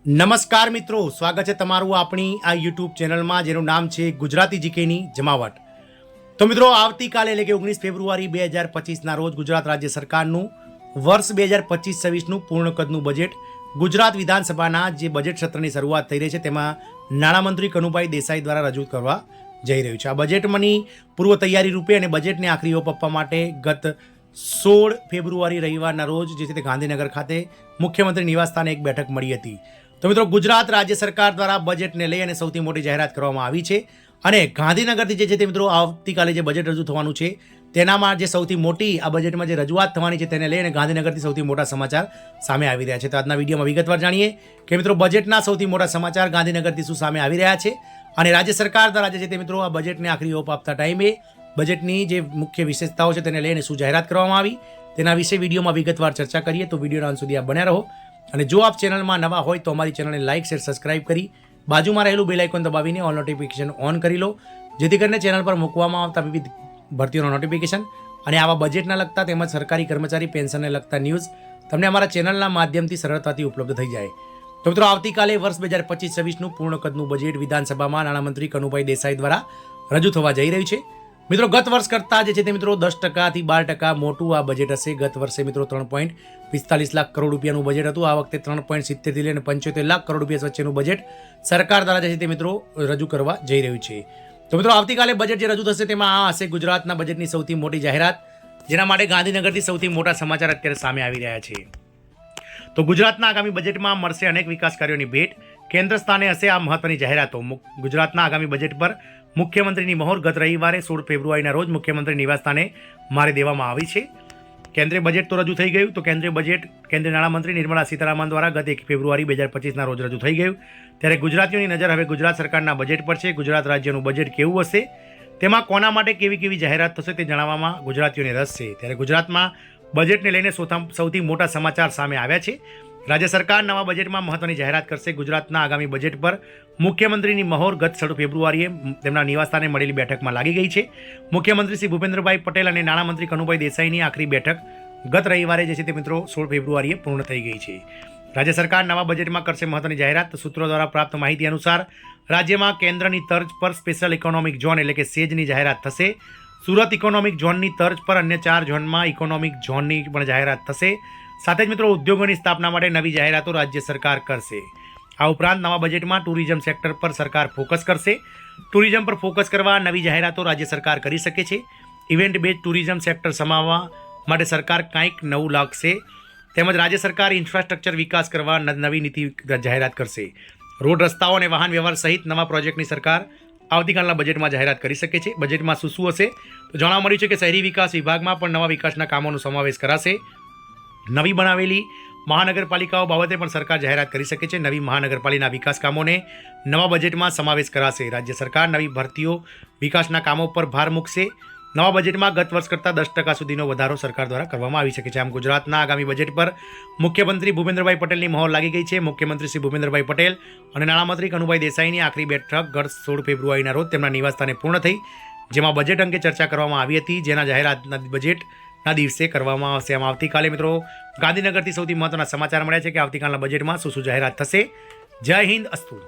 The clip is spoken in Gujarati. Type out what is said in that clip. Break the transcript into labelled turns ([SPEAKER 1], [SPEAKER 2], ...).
[SPEAKER 1] નમસ્કાર મિત્રો, સ્વાગત છે તમારું આપણી આ યુટ્યુબ ચેનલમાં જેનું નામ છે ગુજરાતી જીકેની જમાવટ। તો મિત્રો, આવતીકાલે એટલે કે 19 ફેબ્રુઆરી 2025ના રોજ ગુજરાત રાજ્ય સરકારનું વર્ષ 2025-26નું પૂર્ણ કદનું બજેટ ગુજરાત વિધાનસભાના જે બજેટ સત્રની શરૂઆત થઈ રહી છે તેમાં નાણામંત્રી કનુભાઈ દેસાઈ દ્વારા રજૂ કરવા જઈ રહ્યું છે। આ બજેટમાંની પૂર્વ તૈયારી રૂપે અને બજેટને આખરી ઓપ આપવા માટે ગત 16 ફેબ્રુઆરી રવિવારના રોજ જે છે તે ગાંધીનગર ખાતે મુખ્યમંત્રી નિવાસસ્થાને એક બેઠક મળી હતી। તો મિત્રો, ગુજરાત રાજ્ય સરકાર દ્વારા બજેટને લઈ અને સૌથી મોટી જાહેરાત કરવામાં આવી છે અને ગાંધીનગરથી જે છે તે મિત્રો આવતીકાલે જે બજેટ રજૂ થવાનું છે તેનામાં જે સૌથી મોટી આ બજેટમાં જે રજૂઆત થવાની છે તેને લઈને ગાંધીનગરથી સૌથી મોટા સમાચાર સામે આવી રહ્યા છે। તો આજના વિડીયોમાં વિગતવાર જાણીએ કે મિત્રો બજેટના સૌથી મોટા સમાચાર ગાંધીનગરથી શું સામે આવી રહ્યા છે અને રાજ્ય સરકાર દ્વારા જે છે તે મિત્રો આ બજેટને આખરી ઓપ આપતા ટાઈમે બજેટની જે મુખ્ય વિશેષતાઓ છે તેને લઈને શું જાહેરાત કરવામાં આવી તેના વિશે વિડીયોમાં વિગતવાર ચર્ચા કરીએ। તો વિડીયોના અંત સુધી આપ બન્યા રહો અને જો આપ ચેનલમાં નવા હોય તો અમારી ચેનલને લાઇક શેર સબસ્ક્રાઇબ કરી બાજુમાં રહેલું બેલ આઇકોન દબાવીને ઓલ નોટિફિકેશન ઓન કરી લો, જેથી કરીને ચેનલ પર મૂકવામાં આવતા વિવિધ ભરતીઓના નોટિફિકેશન અને આવા બજેટના લગતા તેમજ સરકારી કર્મચારી પેન્શનને લગતા ન્યૂઝ તમને અમારા ચેનલના માધ્યમથી સરળતાથી ઉપલબ્ધ થઈ જાય। તો મિત્રો, આવતીકાલે વર્ષ 2025-26નું પૂર્ણ કદનું બજેટ વિધાનસભામાં નાણામંત્રી કનુભાઈ દેસાઈ દ્વારા રજૂ થવા જઈ રહ્યું છે। મિત્રો, ગત વર્ષ કરતાં જે છે તે મિત્રો 10%થી 12% મોટું આ બજેટ હશે। ગત વર્ષે મિત્રો 3.45 લાખ કરોડ રૂપિયાનું બજેટ હતું। આ વખતે 3.70 થી લઈને 75 લાખ કરોડ રૂપિયા વચ્ચેનું બજેટ સરકાર દ્વારા જે છે તે મિત્રો રજૂ કરવા જઈ રહ્યું છે। તો મિત્રો, આવતીકાલે બજેટ જે રજૂ થશે તેમાં આ હશે ગુજરાતના બજેટની સૌથી મોટી જાહેરાત, જેના માટે ગાંધીનગરથી સૌથી મોટા સમાચાર અત્યારે સામે આવી રહ્યા છે। તો ગુજરાતના આગામી બજેટમાં મળશે અનેક વિકાસ કાર્યોની ભેટ, કેન્દ્ર સ્થાને હશે આ મહત્વની જાહેરાતો। ગુજરાતના આગામી બજેટ પર મુખ્યમંત્રીની મહોર ગત રવિવારે 16 ફેબ્રુઆરીના રોજ મુખ્યમંત્રી નિવાસસ્થાને મારી દેવામાં આવી છે। કેન્દ્રીય બજેટ તો રજૂ થઈ ગયું। તો કેન્દ્રીય બજેટ કેન્દ્રીય નાણામંત્રી નિર્મલા સીતારામન દ્વારા ગત 1 ફેબ્રુઆરી 2025ના રોજ રજૂ થઈ ગયું। ત્યારે ગુજરાતીઓની નજર હવે ગુજરાત સરકારના બજેટ પર છે। ગુજરાત રાજ્યનું બજેટ કેવું હશે, તેમાં કોના માટે કેવી કેવી જાહેરાત થશે તે જણાવવામાં ગુજરાતીઓને રસ છે। ત્યારે ગુજરાતમાં બજેટને લઈને સૌથી મોટા સમાચાર સામે આવ્યા છે। રાજ્ય સરકાર નવા બજેટમાં મહત્વની જાહેરાત કરશે। ગુજરાતના આગામી બજેટ પર મુખ્યમંત્રીની મહોર ગત 16 ફેબ્રુઆરીએ તેમના નિવાસસ્થાને મળેલી બેઠકમાં લાગી ગઈ છે। મુખ્યમંત્રી શ્રી ભૂપેન્દ્રભાઈ પટેલ અને નાણામંત્રી કનુભાઈ દેસાઈની આખરી બેઠક ગત રવિવારે જે છે તે મિત્રો 16 ફેબ્રુઆરીએ પૂર્ણ થઈ ગઈ છે। રાજ્ય સરકાર નવા બજેટમાં કરશે મહત્વની જાહેરાત। સૂત્રો દ્વારા પ્રાપ્ત માહિતી અનુસાર રાજ્યમાં કેન્દ્રની તર્જ પર સ્પેશિયલ ઇકોનોમિક ઝોન એટલે કે સેજની જાહેરાત થશે। સુરત ઇકોનોમિક ઝોનની તર્જ પર અન્ય 4 ઝોનમાં ઇકોનોમિક ઝોનની પણ જાહેરાત થશે। સાથે જ મિત્રો, ઉદ્યોગોની સ્થાપના માટે નવી જાહેરાતો રાજ્ય સરકાર કરશે। આ ઉપરાંત નવા બજેટમાં ટુરિઝમ સેક્ટર પર સરકાર ફોકસ કરશે। ટુરિઝમ પર ફોકસ કરવા નવી જાહેરાતો રાજ્ય સરકાર કરી શકે છે। ઇવેન્ટ બેઝ ટુરિઝમ સેક્ટર સમાવવા માટે સરકાર કંઈક નવું લાગશે। તેમજ રાજ્ય સરકાર ઇન્ફ્રાસ્ટ્રક્ચર વિકાસ કરવા નવી નીતિ જાહેરાત કરશે। રોડ રસ્તાઓ અને વાહન વ્યવહાર સહિત નવા પ્રોજેક્ટની સરકાર આવતીકાલના બજેટમાં જાહેરાત કરી શકે છે। બજેટમાં શું શું હશે તો જાણવા મળ્યું છે કે શહેરી વિકાસ વિભાગમાં પણ નવા વિકાસના કામોનો સમાવેશ કરાશે। નવી બનાવેલી મહાનગરપાલિકાઓ બાબતે પણ સરકાર જાહેરાત કરી શકે છે। નવી મહાનગરપાલિકાના વિકાસ કામોને નવા બજેટમાં સમાવેશ કરાશે। રાજ્ય સરકાર નવી ભરતીઓ વિકાસના કામો પર ભાર મૂકશે। નવા બજેટમાં ગત વર્ષ કરતાં 10% સુધીનો વધારો સરકાર દ્વારા કરવામાં આવી શકે છે। આમ ગુજરાતના આગામી બજેટ પર મુખ્યમંત્રી ભૂપેન્દ્રભાઈ પટેલની મહોર લાગી ગઈ છે। મુખ્યમંત્રી શ્રી ભૂપેન્દ્રભાઈ પટેલ અને નાણામંત્રી કનુભાઈ દેસાઈની આખરી બેઠક ગત 16 ફેબ્રુઆરીના રોજ તેમના નિવાસસ્થાને પૂર્ણ થઈ, જેમાં બજેટ અંગે ચર્ચા કરવામાં આવી હતી, જેના જાહેરાતના બજેટના દિવસે કરવામાં આવશે। આમ આવતીકાલે મિત્રો ગાંધીનગરથી સૌથી મહત્વના સમાચાર મળ્યા છે કે આવતીકાલના બજેટમાં શું શું જાહેરાત થશે। જય હિન્દ, અસ્તુ।